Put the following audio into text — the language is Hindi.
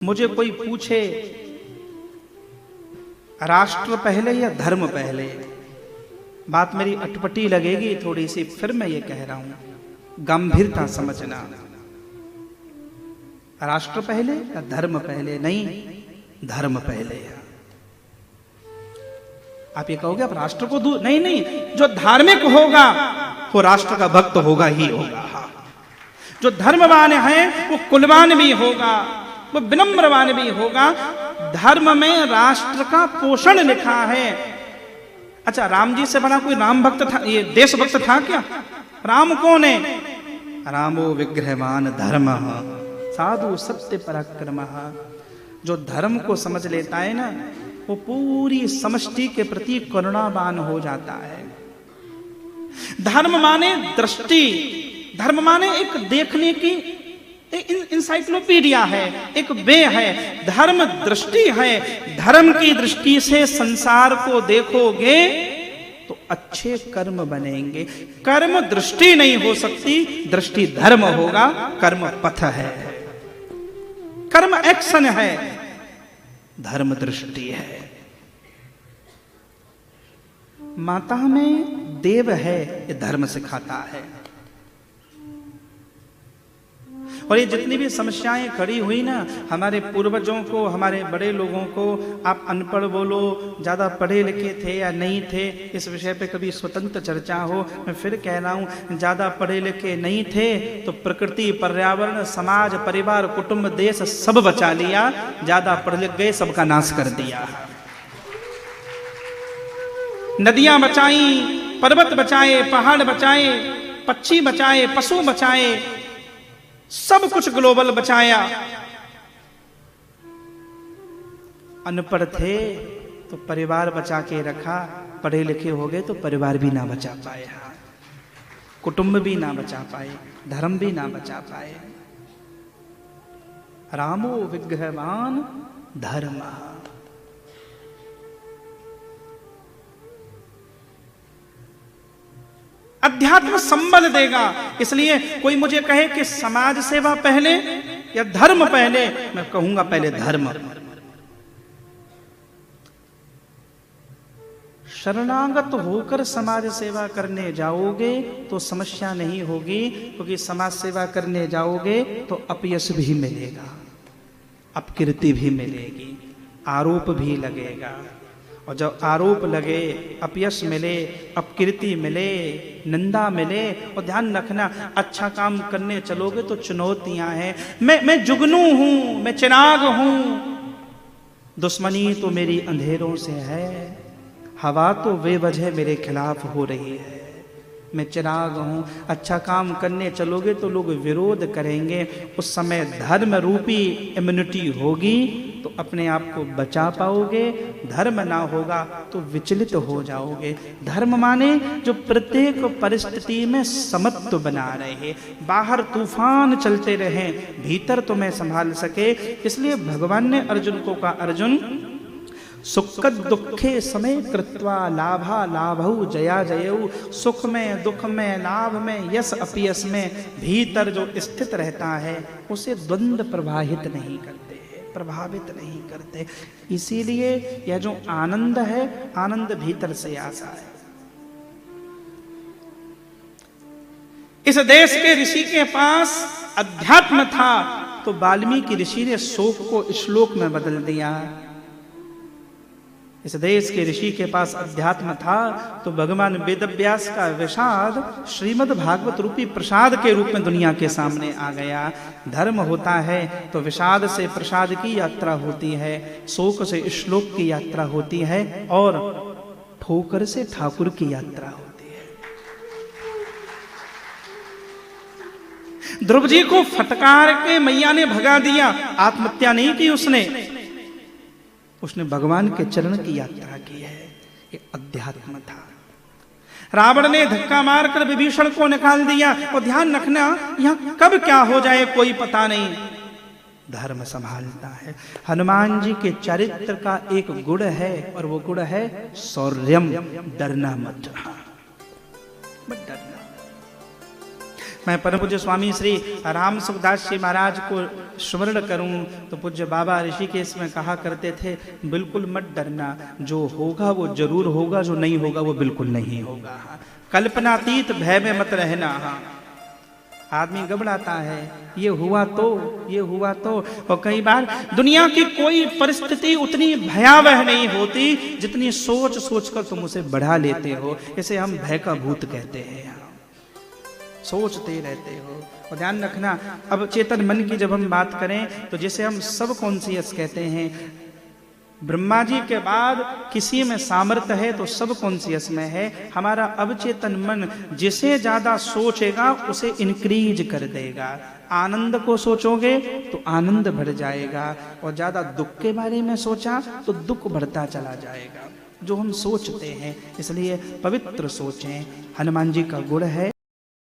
मुझे कोई पूछे राष्ट्र पहले या धर्म पहले, बात मेरी अटपटी लगेगी थोड़ी सी, फिर मैं ये कह रहा हूं, गंभीरता समझना। राष्ट्र पहले या धर्म पहले? नहीं, धर्म पहले है। आप ये कहोगे अब राष्ट्र को दूर, नहीं नहीं, जो धार्मिक होगा वो राष्ट्र का भक्त होगा ही होगा। जो धर्मवान है वो कुलवान भी होगा, वो विनम्रवान भी होगा। धर्म में राष्ट्र का पोषण लिखा है। अच्छा, राम जी से बड़ा कोई राम भक्त था, ये देशभक्त था क्या? राम कौन है? रामो विग्रहवान धर्म साधु सत्य पराक्रम। जो धर्म को समझ लेता है ना, वो पूरी समष्टि के प्रति करुणावान हो जाता है। धर्म माने दृष्टि, धर्म माने एक देखने की इंसाइक्लोपीडिया है, एक वे है। धर्म दृष्टि है। धर्म की दृष्टि से संसार को देखोगे तो अच्छे कर्म बनेंगे। कर्म दृष्टि नहीं हो सकती, दृष्टि धर्म होगा। कर्म पथ है, कर्म एक्शन है, धर्म दृष्टि है। माता में देव है, ये धर्म सिखाता है। और ये जितनी भी समस्याएं खड़ी हुई ना, हमारे पूर्वजों को, हमारे बड़े लोगों को, आप अनपढ़ बोलो, ज्यादा पढ़े लिखे थे या नहीं थे, इस विषय पे कभी स्वतंत्र चर्चा हो। मैं फिर कह रहा हूं, ज्यादा पढ़े लिखे नहीं थे तो प्रकृति, पर्यावरण, समाज, परिवार, कुटुंब, देश सब बचा लिया। ज्यादा पढ़ लिख गए, सबका नाश कर दिया। नदियां बचाई, पर्वत बचाए, पहाड़ बचाए, पक्षी बचाए, पशु बचाए, सब कुछ ग्लोबल बचाया। अनपढ़ थे तो परिवार बचा के रखा, पढ़े लिखे हो गए तो परिवार भी ना बचा पाए, कुटुंब भी ना बचा पाए, धर्म भी ना बचा पाए। रामो विग्रहवान धर्म। अध्यात्म संबल देगा। इसलिए कोई मुझे कहे कि समाज सेवा पहले या धर्म पहले, मैं कहूंगा पहले धर्म। शरणागत होकर समाज सेवा करने जाओगे तो समस्या नहीं होगी, क्योंकि समाज सेवा करने जाओगे तो अपयश भी मिलेगा, अपकीर्ति भी मिलेगी, आरोप भी लगेगा। और जब आरोप लगे, अपयश मिले, अपकीर्ति मिले, निंदा मिले, और ध्यान रखना, अच्छा काम करने चलोगे तो चुनौतियां हैं। मैं जुगनू हूं, मैं चिराग हूं, दुश्मनी तो मेरी अंधेरों से है, हवा तो बेवजह मेरे खिलाफ हो रही है। मैं चिराग हूं। अच्छा काम करने चलोगे तो लोग विरोध करेंगे, उस समय धर्म रूपी इम्यूनिटी होगी तो अपने आप को बचा पाओगे। धर्म ना होगा तो विचलित हो जाओगे। धर्म माने जो प्रत्येक परिस्थिति में समत्व बना रहे, बाहर तूफान चलते रहे, भीतर तुम्हें संभाल सके। इसलिए भगवान ने अर्जुन को कहा, अर्जुन सुख दुखे समय कृत्वा लाभा लाभौ जया जयऊ। सुख में, दुख में, लाभ में, यश अपयश में भीतर जो स्थित रहता है उसे द्वंद्व प्रभावित नहीं करते, प्रभावित नहीं करते। इसीलिए यह जो आनंद है, आनंद भीतर से आता है। इस देश के ऋषि के पास अध्यात्म था तो वाल्मीकि ऋषि ने शोक को श्लोक में बदल दिया। इस देश के ऋषि के पास अध्यात्म था तो भगवान वेदव्यास का विषाद श्रीमद् भागवत रूपी प्रसाद के रूप में दुनिया के सामने आ गया। धर्म होता है तो विषाद से प्रसाद की यात्रा होती है, शोक से श्लोक की यात्रा होती है, और ठोकर से ठाकुर की यात्रा होती है। ध्रुव जी को फटकार के मैया ने भगा दिया, आत्महत्या नहीं की उसने भगवान के चरण की यात्रा की है। ये अध्यात्म था। रावण ने धक्का मारकर विभीषण को निकाल दिया। और ध्यान रखना, यहां कब क्या हो जाए कोई पता नहीं, धर्म संभालता है। हनुमान जी के चरित्र का एक गुण है और वो गुण है शौर्यम, डरना मत, मत डरना। मैं परम पूज्य स्वामी श्री राम सुखदास जी महाराज को स्मरण करूं तो पूज्य बाबा ऋषिकेश में कहा करते थे, बिल्कुल मत डरना, जो होगा वो जरूर होगा, जो नहीं होगा वो बिल्कुल नहीं होगा। कल्पनातीत भय में मत रहना। आदमी घबराता है, ये हुआ तो, ये हुआ तो। और कई बार दुनिया की कोई परिस्थिति उतनी भयावह नहीं होती जितनी सोच सोच कर तुम उसे बढ़ा लेते हो। इसे हम भय का भूत कहते हैं, सोचते रहते हो। और ध्यान रखना, अब चेतन मन की जब हम बात करें तो जिसे हम सब कॉन्शियस कहते हैं, ब्रह्मा जी के बाद किसी में सामर्थ्य है तो सब कॉन्शियस में है। हमारा अवचेतन मन जिसे ज्यादा सोचेगा उसे इंक्रीज कर देगा। आनंद को सोचोगे तो आनंद बढ़ जाएगा, और ज्यादा दुख के बारे में सोचा तो दुख बढ़ता चला जाएगा। जो हम सोचते हैं, इसलिए पवित्र सोचें। हनुमान जी का गुण है